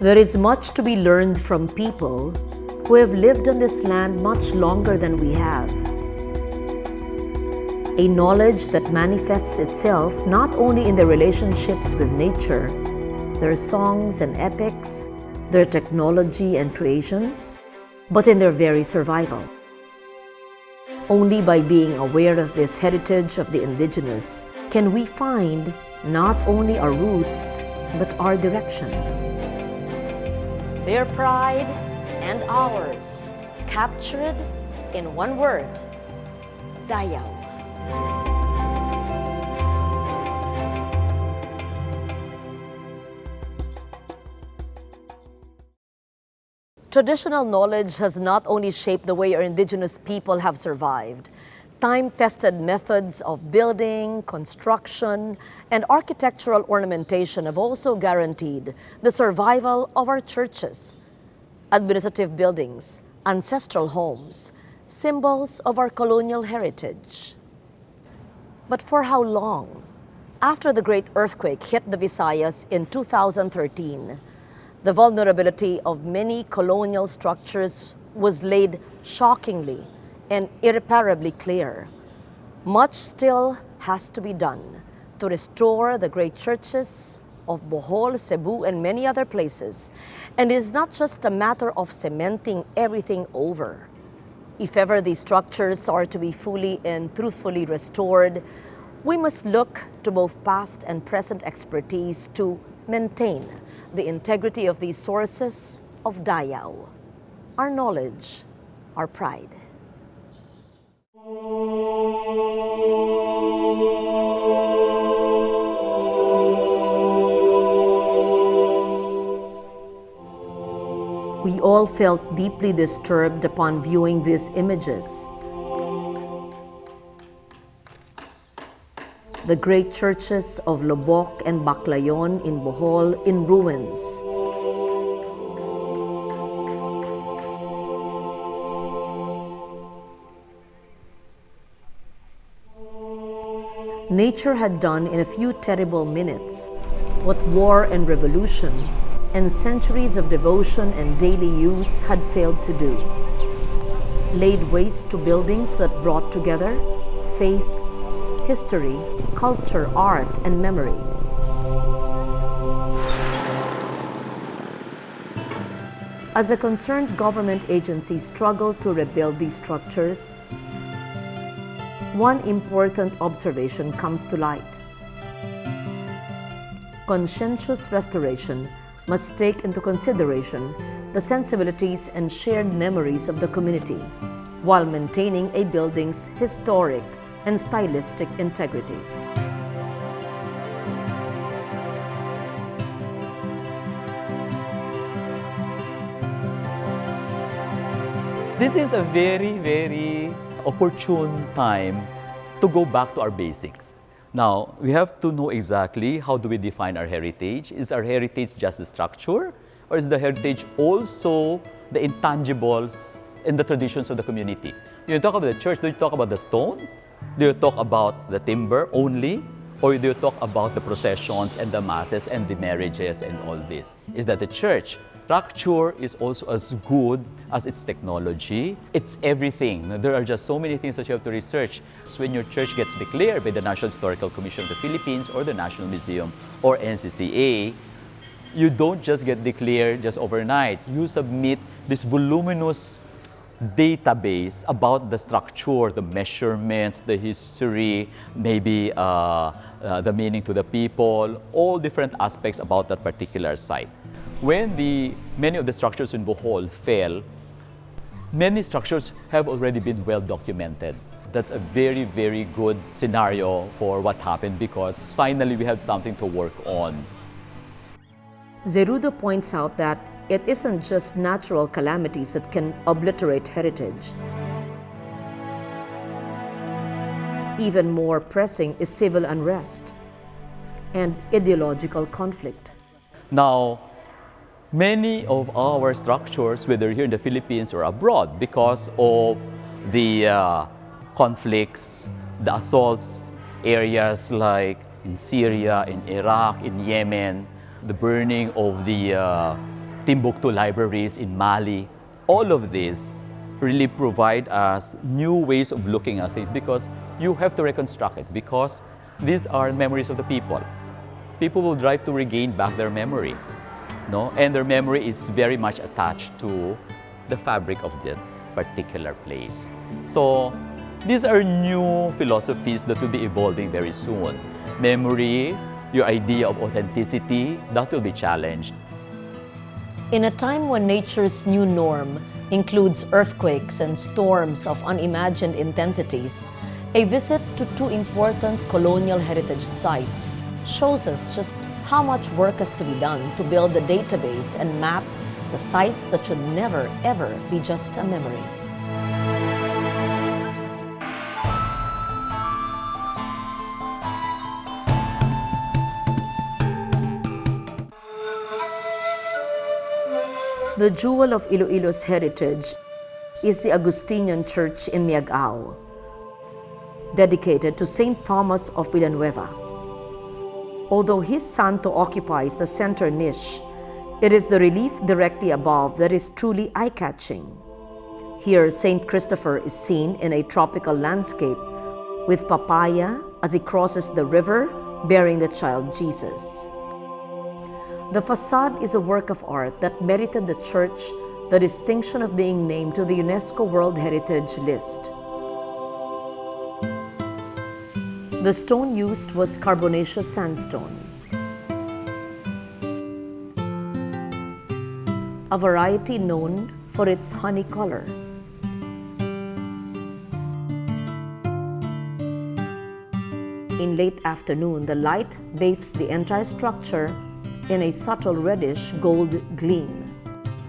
There is much to be learned from people who have lived on this land much longer than we have. A knowledge that manifests itself not only in their relationships with nature, their songs and epics, their technology and creations, but in their very survival. Only by being aware of this heritage of the indigenous can we find not only our roots, but our direction. Their pride and ours, captured in one word, Dayaw. Traditional knowledge has not only shaped the way our indigenous people have survived. Time-tested methods of building, construction, and architectural ornamentation have also guaranteed the survival of our churches, administrative buildings, ancestral homes, symbols of our colonial heritage. But for how long? After the great earthquake hit the Visayas in 2013, the vulnerability of many colonial structures was laid shockingly and irreparably clear. Much still has to be done to restore the great churches of Bohol, Cebu, and many other places. And it is not just a matter of cementing everything over. If ever these structures are to be fully and truthfully restored, we must look to both past and present expertise to maintain the integrity of these sources of Dayaw, our knowledge, our pride. We all felt deeply disturbed upon viewing these images. The great churches of Lobok and Baclayon in Bohol in ruins. Nature had done in a few terrible minutes what war and revolution and centuries of devotion and daily use had failed to do. Laid waste to buildings that brought together faith, history, culture, art, and memory. As a concerned government agency struggled to rebuild these structures, one important observation comes to light. Conscientious restoration must take into consideration the sensibilities and shared memories of the community while maintaining a building's historic and stylistic integrity. This is a very, very opportune time to go back to our basics. Now, we have to know exactly how do we define our heritage. Is our heritage just the structure? Or is the heritage also the intangibles in the traditions of the community? When you talk about the church, do you talk about the stone? Do you talk about the timber only? Or do you talk about the processions and the masses and the marriages and all this? Is that the church? Structure is also as good as its technology. It's everything. There are just so many things that you have to research. So when your church gets declared by the National Historical Commission of the Philippines or the National Museum or NCCA, you don't just get declared just overnight. You submit this voluminous database about the structure, the measurements, the history, maybe the meaning to the people, all different aspects about that particular site. When many of the structures in Bohol fell, many structures have already been well documented. That's a very, very good scenario for what happened because finally we had something to work on. Zerrudo points out that it isn't just natural calamities that can obliterate heritage. Even more pressing is civil unrest and ideological conflict. Now, many of our structures, whether here in the Philippines or abroad, because of the conflicts, the assaults, areas like in Syria, in Iraq, in Yemen, the burning of the Timbuktu libraries in Mali. All of this really provide us new ways of looking at things because you have to reconstruct it because these are memories of the people. People will try to regain back their memory, no? And their memory is very much attached to the fabric of that particular place. So these are new philosophies that will be evolving very soon. Memory, your idea of authenticity, that will be challenged. In a time when nature's new norm includes earthquakes and storms of unimagined intensities, a visit to two important colonial heritage sites shows us just how much work has to be done to build the database and map the sites that should never, ever be just a memory. The jewel of Iloilo's heritage is the Augustinian Church in Miagao, dedicated to St. Thomas of Villanueva. Although his santo occupies the center niche, it is the relief directly above that is truly eye-catching. Here, St. Christopher is seen in a tropical landscape with papaya as he crosses the river bearing the child Jesus. The facade is a work of art that merited the church the distinction of being named to the UNESCO World Heritage List. The stone used was carbonaceous sandstone, a variety known for its honey color. In late afternoon, the light bathes the entire structure in a subtle reddish gold gleam.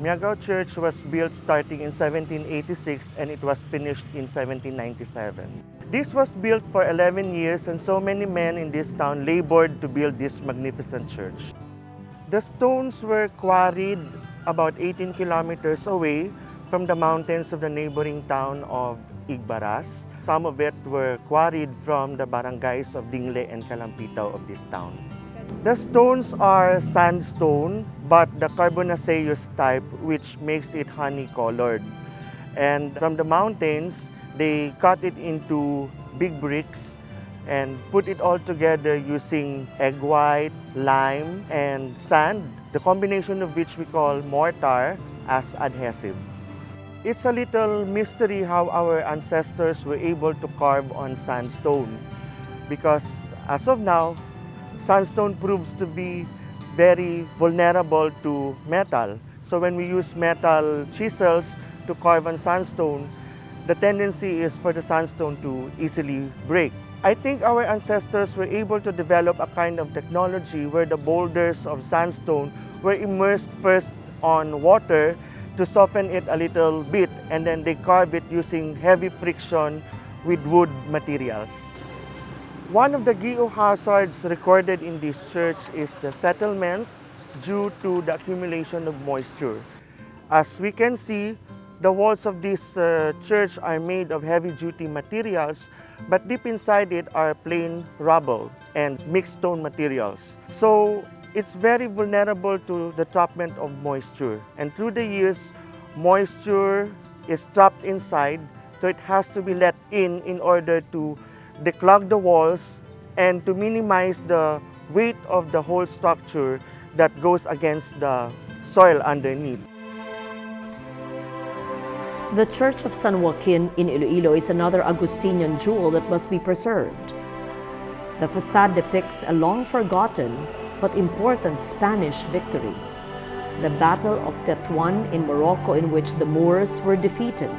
Miagao Church was built starting in 1786 and it was finished in 1797. This was built for 11 years and so many men in this town labored to build this magnificent church. The stones were quarried about 18 kilometers away from the mountains of the neighboring town of Igbaras. Some of it were quarried from the barangays of Dingle and Calampitaw of this town. The stones are sandstone, but the carbonaceous type, which makes it honey-colored. And from the mountains, they cut it into big bricks and put it all together using egg white, lime, and sand, the combination of which we call mortar as adhesive. It's a little mystery how our ancestors were able to carve on sandstone because as of now, sandstone proves to be very vulnerable to metal. So when we use metal chisels to carve on sandstone, the tendency is for the sandstone to easily break. I think our ancestors were able to develop a kind of technology where the boulders of sandstone were immersed first on water to soften it a little bit, and then they carve it using heavy friction with wood materials. One of the geohazards recorded in this church is the settlement due to the accumulation of moisture. As we can see, the walls of this church are made of heavy-duty materials, but deep inside it are plain rubble and mixed stone materials. So it's very vulnerable to the trappment of moisture. And through the years, moisture is trapped inside, so it has to be let in order to declog the walls and to minimize the weight of the whole structure that goes against the soil underneath. The Church of San Joaquin in Iloilo is another Augustinian jewel that must be preserved. The facade depicts a long-forgotten but important Spanish victory, the Battle of Tetuan in Morocco, in which the Moors were defeated.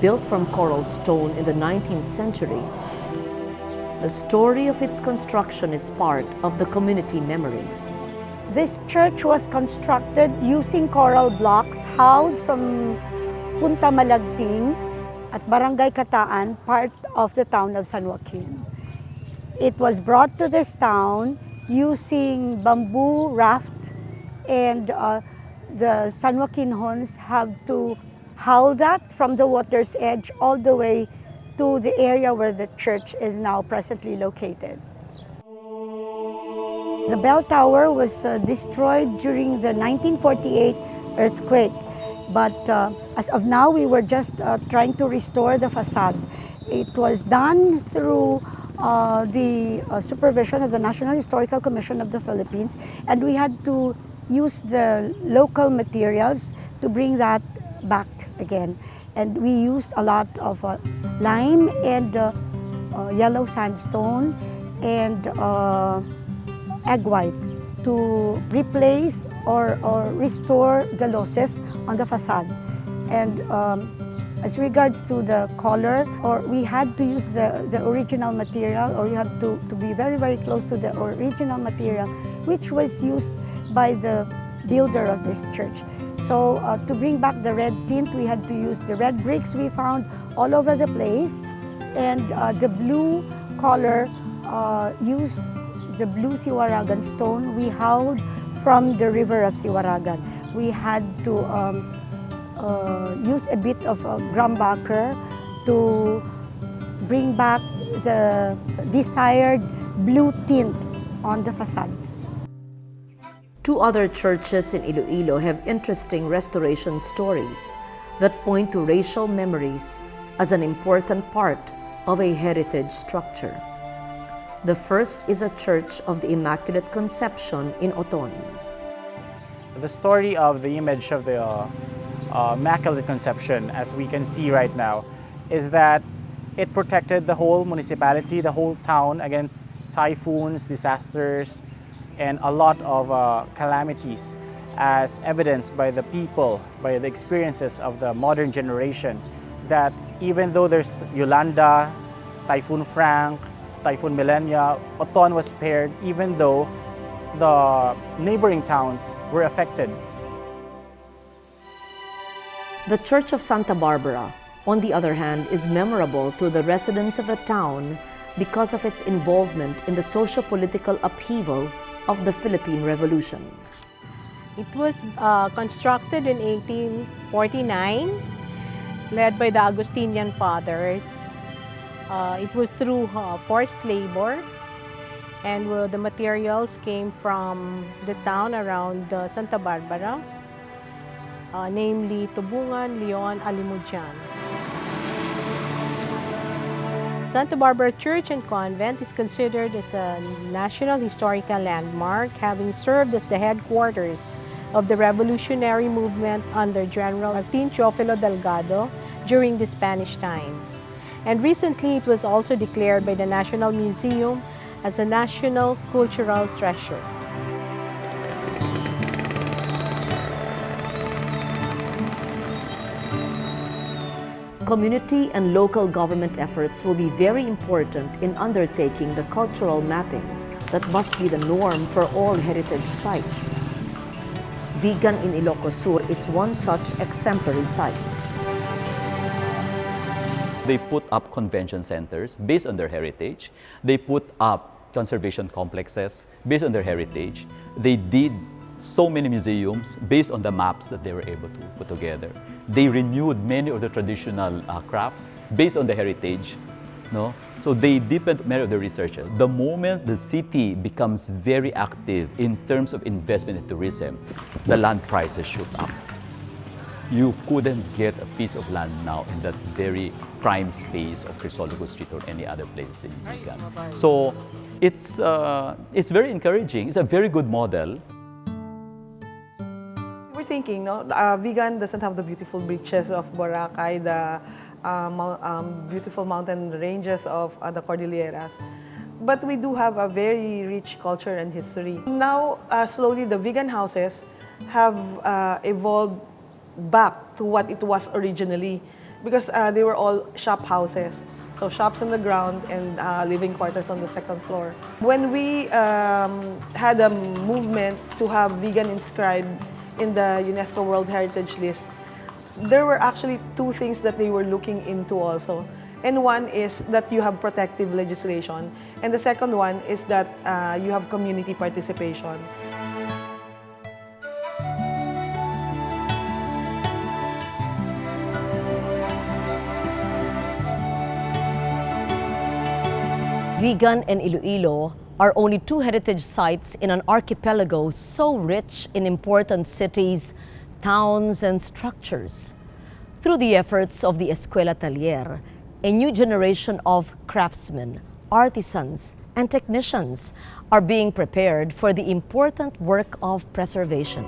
Built from coral stone in the 19th century, the story of its construction is part of the community memory. This church was constructed using coral blocks hauled from Punta Malagting at Barangay Kataan, part of the town of San Joaquin. It was brought to this town using bamboo raft, and the San Joaquinons have to haul that from the water's edge all the way to the area where the church is now presently located. The bell tower was destroyed during the 1948 earthquake. But as of now, we were just trying to restore the facade. It was done through the supervision of the National Historical Commission of the Philippines, and we had to use the local materials to bring that back again. And we used a lot of lime and yellow sandstone and egg white to replace or restore the losses on the facade. And as regards to the color, we had to use the original material, or you have to be very, very close to the original material, which was used by the builder of this church. So to bring back the red tint, we had to use the red bricks we found all over the place, and the blue color used the blue Siwaragan stone we hauled from the river of Siwaragan. We had to use a bit of grumbacher to bring back the desired blue tint on the facade. Two other churches in Iloilo have interesting restoration stories that point to racial memories as an important part of a heritage structure. The first is a Church of the Immaculate Conception in Oton. The story of the image of the Immaculate Conception, as we can see right now, is that it protected the whole municipality, the whole town against typhoons, disasters, and a lot of calamities, as evidenced by the people, by the experiences of the modern generation, that even though there's Yolanda, Typhoon Frank, Typhoon Millenia, Oton was spared even though the neighboring towns were affected. The Church of Santa Barbara, on the other hand, is memorable to the residents of the town because of its involvement in the socio-political upheaval of the Philippine Revolution. It was constructed in 1849, led by the Augustinian Fathers. It was through forced labor, and the materials came from the town around Santa Barbara, namely Tubungan, Leon, Alimujan. Santa Barbara Church and Convent is considered as a National Historical Landmark, having served as the headquarters of the revolutionary movement under General Martin Teofilo Delgado during the Spanish time. And recently, it was also declared by the National Museum as a National Cultural Treasure. Community and local government efforts will be very important in undertaking the cultural mapping that must be the norm for all heritage sites. Vigan in Ilocos Sur is one such exemplary site. They put up convention centers based on their heritage. They put up conservation complexes based on their heritage. They did so many museums based on the maps that they were able to put together. They renewed many of the traditional crafts based on the heritage. No? So they deepened many of the researches. The moment the city becomes very active in terms of investment in tourism, the land prices shoot up. You couldn't get a piece of land now in that very prime space of Crisologo Street or any other place in Vigan. So it's very encouraging. It's a very good model. We're thinking, Vigan doesn't have the beautiful beaches of Boracay, the beautiful mountain ranges of the Cordilleras. But we do have a very rich culture and history. Now, slowly, the Vigan houses have evolved back to what it was originally, because they were all shop houses. So shops on the ground and living quarters on the second floor. When we had a movement to have Vigan inscribed in the UNESCO World Heritage List, there were actually two things that they were looking into also. And one is that you have protective legislation. And the second one is that you have community participation. Vigan and Iloilo are only 2 heritage sites in an archipelago so rich in important cities, towns, and structures. Through the efforts of the Escuela Taller, a new generation of craftsmen, artisans, and technicians are being prepared for the important work of preservation.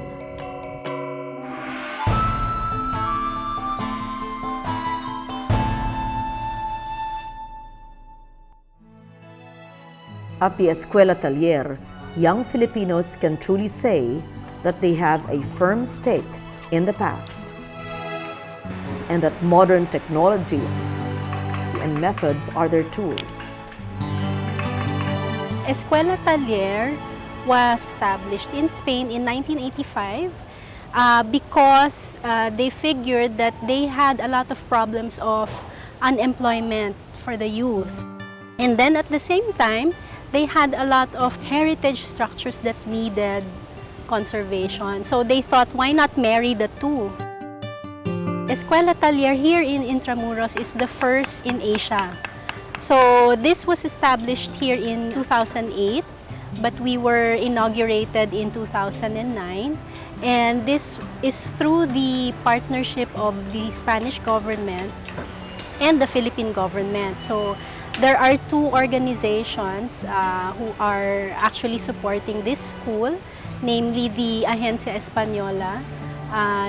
At the Escuela Taller, young Filipinos can truly say that they have a firm stake in the past, and that modern technology and methods are their tools. Escuela Taller was established in Spain in 1985 because they figured that they had a lot of problems of unemployment for the youth. And then at the same time, they had a lot of heritage structures that needed conservation. So they thought, why not marry the two? Escuela Taller here in Intramuros is the first in Asia. So this was established here in 2008, but we were inaugurated in 2009. And this is through the partnership of the Spanish government and the Philippine government. So there are 2 organizations who are actually supporting this school, namely the Agencia Española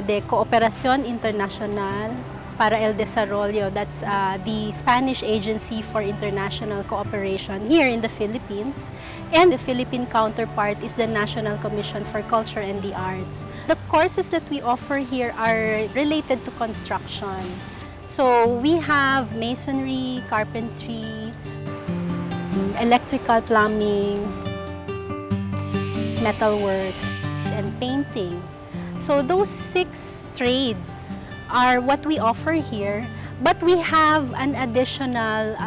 de Cooperación Internacional para el Desarrollo. That's the Spanish Agency for International Cooperation here in the Philippines. And the Philippine counterpart is the National Commission for Culture and the Arts. The courses that we offer here are related to construction. So we have masonry, carpentry, electrical plumbing, metalworks, and painting. So those 6 trades are what we offer here, but we have an additional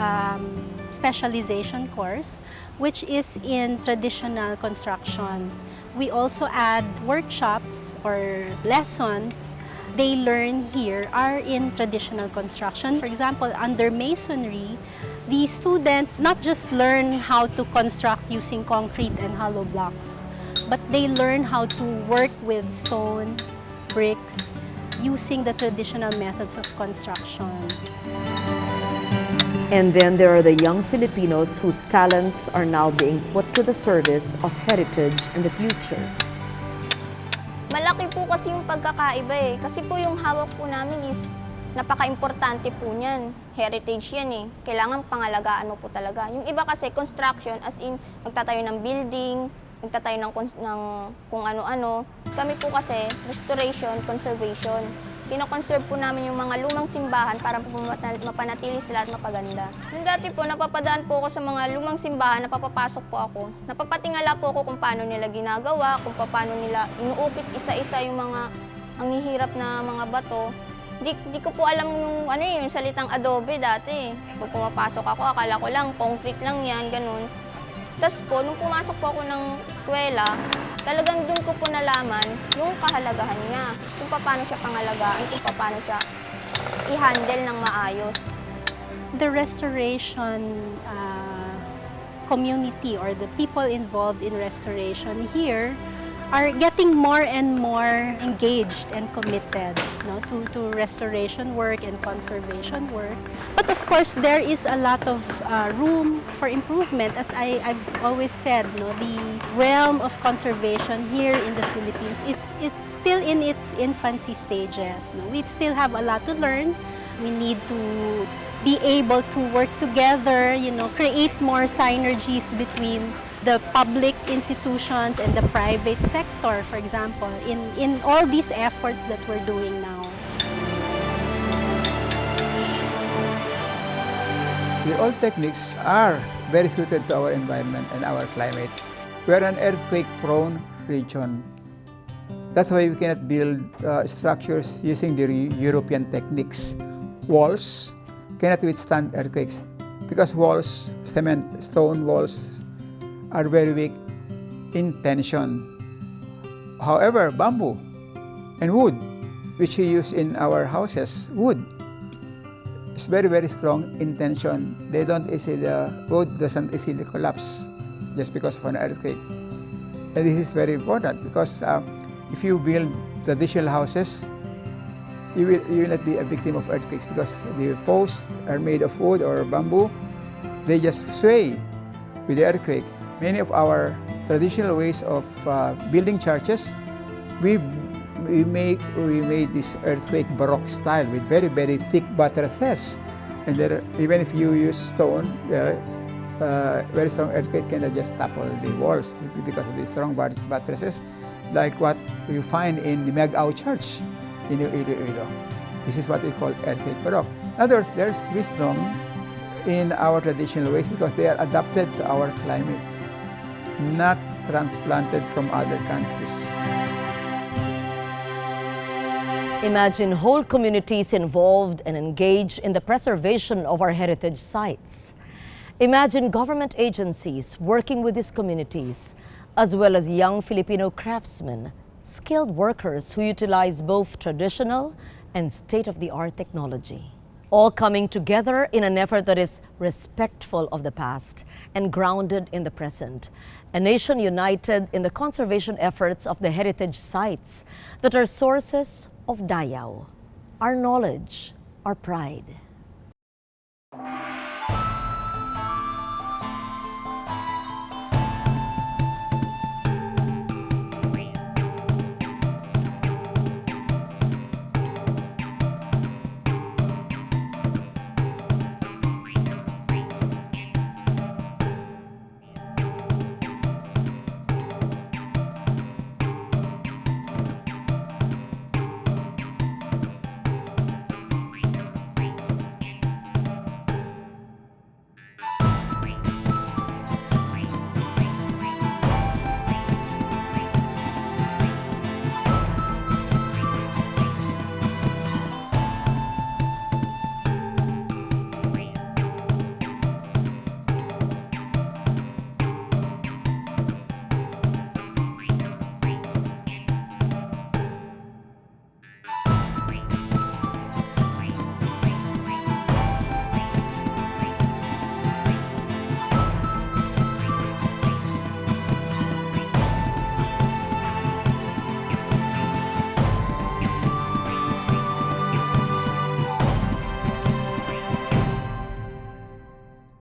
specialization course, which is in traditional construction. We also add workshops or lessons they learn here are in traditional construction. For example, under masonry, the students not just learn how to construct using concrete and hollow blocks, but they learn how to work with stone, bricks, using the traditional methods of construction. And then there are the young Filipinos whose talents are now being put to the service of heritage in the future. Malaki po kasi yung pagkakaiba eh. Kasi po yung hawak po namin is napaka-importante po niyan. Heritage yan eh. Kailangan pangalagaan mo po talaga. Yung iba kasi construction as in magtatayo ng building, magtatayo ng kung ano-ano. Kami po kasi restoration, conservation. Kino-conserve po namin yung mga lumang simbahan para po mapanatili sila at mapaganda. Yung dati po, napapadaan po ako sa mga lumang simbahan, napapapasok po ako. Napapatingala po ako kung paano nila ginagawa, kung paano nila inuukit isa-isa yung mga ang hihirap na mga bato. Di ko po alam yung salitang adobe dati. Pag pumapasok ako, akala ko lang, concrete lang yan, ganun. Tapos po, nung pumasok po ako ng eskwela, talagang doon ko po nalaman yung kahalagahan niya, kung paano siya pangalagaan, kung paano siya i-handle ng maayos. The restoration community or the people involved in restoration here are getting more and more engaged and committed to restoration work and conservation work. But of course, there is a lot of room for improvement. As I've always said, the realm of conservation here in the Philippines is still in its infancy stages. We still have a lot to learn. We need to be able to work together, create more synergies between the public institutions and the private sector, for example, in all these efforts that we're doing now. The old techniques are very suited to our environment and our climate. We are an earthquake-prone region. That's why we cannot build structures using the European techniques. Walls cannot withstand earthquakes because walls, cement, stone walls, are very weak in tension. However, bamboo and wood, which we use in our houses, wood is very, very strong in tension. Wood doesn't easily collapse. just because of an earthquake. And this is very important because if you build traditional houses, you will not be a victim of earthquakes because the posts are made of wood or bamboo. They just sway with the earthquake. Many of our traditional ways of building churches, we made this earthquake Baroque style with very, very thick buttresses. And there, even if you use stone, very strong earthquakes can just topple the walls because of the strong buttresses, like what you find in the Mag-Ao Church in Iloilo. This is what we call earthquake Baroque. In other words, there's wisdom in our traditional ways because they are adapted to our climate, not transplanted from other countries. Imagine whole communities involved and engaged in the preservation of our heritage sites. Imagine government agencies working with these communities, as well as young Filipino craftsmen, skilled workers who utilize both traditional and state-of-the-art technology, all coming together in an effort that is respectful of the past and grounded in the present. A nation united in the conservation efforts of the heritage sites that are sources of Dayaw, our knowledge, our pride.